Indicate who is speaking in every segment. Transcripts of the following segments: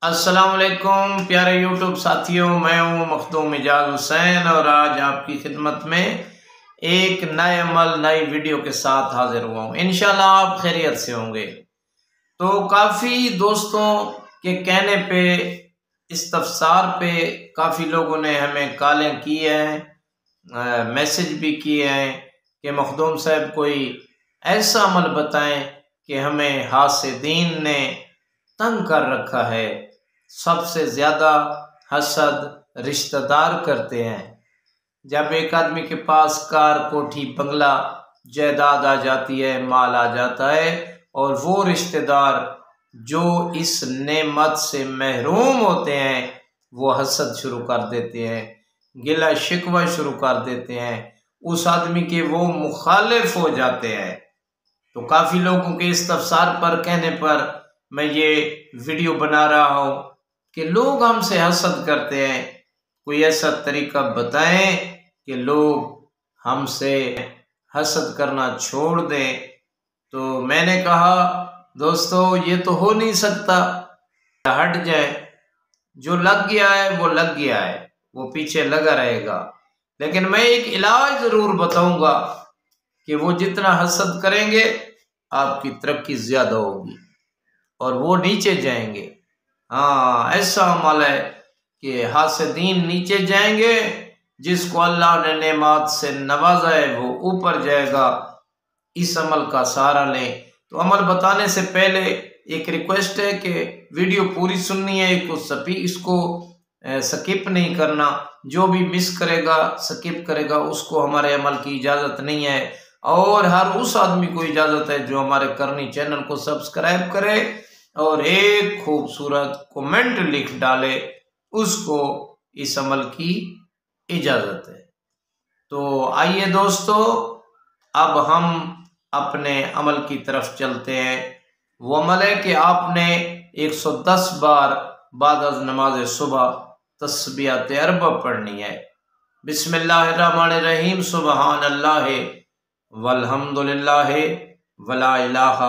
Speaker 1: السلام علیکم پیارے یوٹیوب ساتھیوں، میں ہوں مخدوم اعجاز حسین اور آج آپ کی خدمت میں ایک نئے عمل نئی ویڈیو کے ساتھ حاضر ہوا ہوں۔ انشاءاللہ آپ خیریت سے ہوں گے۔ تو کافی دوستوں کے کہنے پہ، استفسار پہ کافی لوگوں نے ہمیں کالیں کی ہیں، میسج بھی کیے ہیں کہ مخدوم صاحب کوئی ایسا عمل بتائیں کہ ہمیں حاسدین نے تنگ کر رکھا ہے۔ سب سے زیادہ حسد رشتہ دار کرتے ہیں۔ جب ایک آدمی کے پاس کار، کوٹھی، بنگلہ، جائیداد آ جاتی ہے، مال آ جاتا ہے، اور وہ رشتہ دار جو اس نعمت سے محروم ہوتے ہیں وہ حسد شروع کر دیتے ہیں، گلہ شکوہ شروع کر دیتے ہیں، اس آدمی کے وہ مخالف ہو جاتے ہیں۔ تو کافی لوگوں کے استفسار پر کہنے پر میں یہ ویڈیو بنا رہا ہوں کہ لوگ ہم سے حسد کرتے ہیں، کوئی ایسا طریقہ بتائیں کہ لوگ ہم سے حسد کرنا چھوڑ دیں۔ تو میں نے کہا دوستو یہ تو ہو نہیں سکتا، ہٹ جائے، جو لگ گیا ہے وہ لگ گیا ہے، وہ پیچھے لگا رہے گا۔ لیکن میں ایک علاج ضرور بتاؤں گا کہ وہ جتنا حسد کریں گے آپ کی ترقی زیادہ ہوگی اور وہ نیچے جائیں گے۔ ہاں، ایسا عمل ہے کہ حاسدین نیچے جائیں گے، جس کو اللہ نے نعمات سے نوازا ہے وہ اوپر جائے گا۔ اس عمل کا سہارا لیں۔ تو عمل بتانے سے پہلے ایک ریکویسٹ ہے کہ ویڈیو پوری سننی ہے، اس کو سکپ نہیں کرنا۔ جو بھی مس کرے گا، سکپ کرے گا، اس کو ہمارے عمل کی اجازت نہیں ہے، اور ہر اس آدمی کو اجازت ہے جو ہمارے کرنی چینل کو سبسکرائب کرے اور ایک خوبصورت کومنٹ لکھ ڈالے، اس کو اس عمل کی اجازت ہے۔ تو آئیے دوستو، اب ہم اپنے عمل کی طرف چلتے ہیں۔ وہ عمل ہے کہ آپ نے 110 بار بعد از نماز صبح تسبیحات اربع پڑھنی ہے۔ بسم اللہ الرحمن الرحیم، سبحان اللہ والحمد للہ ولا الہ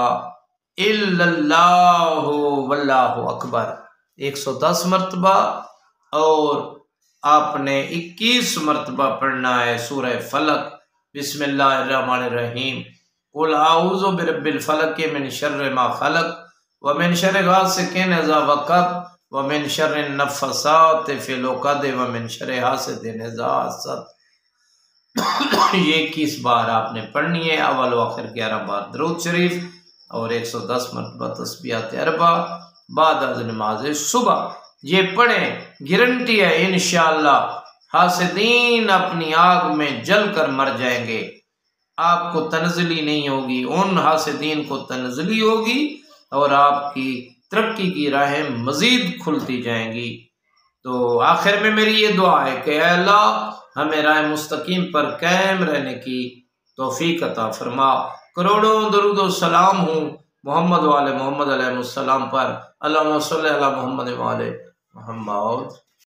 Speaker 1: الا اللہ واللہ اکبر 110 مرتبہ، اور آپ نے 21 مرتبہ پڑھنا ہے سورہ فلق۔ بسم اللہ الرحمن الرحیم، قل اعوذ برب الفلق من شر ما خلق ومن شر غاسق اذا وقب ومن شر النفثات فی العقد ومن شر حاسد اذا حسد۔ یہ 21 بار آپ نے پڑھنی ہے، اول و آخر 11 بار درود شریف اور 110 مرتبہ تسبیحات اربع بعد از نماز صبح۔ یہ پڑھیں، گارنٹی ہے انشاءاللہ حاسدین اپنی آگ میں جل کر مر جائیں گے۔ آپ کو تنزلی نہیں ہوگی، ان حاسدین کو تنزلی ہوگی، اور آپ کی ترقی کی راہیں مزید کھلتی جائیں گی۔ تو آخر میں میری یہ دعا ہے کہ اے اللہ ہمیں راہ مستقیم پر قائم رہنے کی توفیق عطا فرما۔ کروڑوں درود و سلام ہوں محمد و آل محمد علیہ السلام پر۔ اللہم صلی علی محمد و آل محمد۔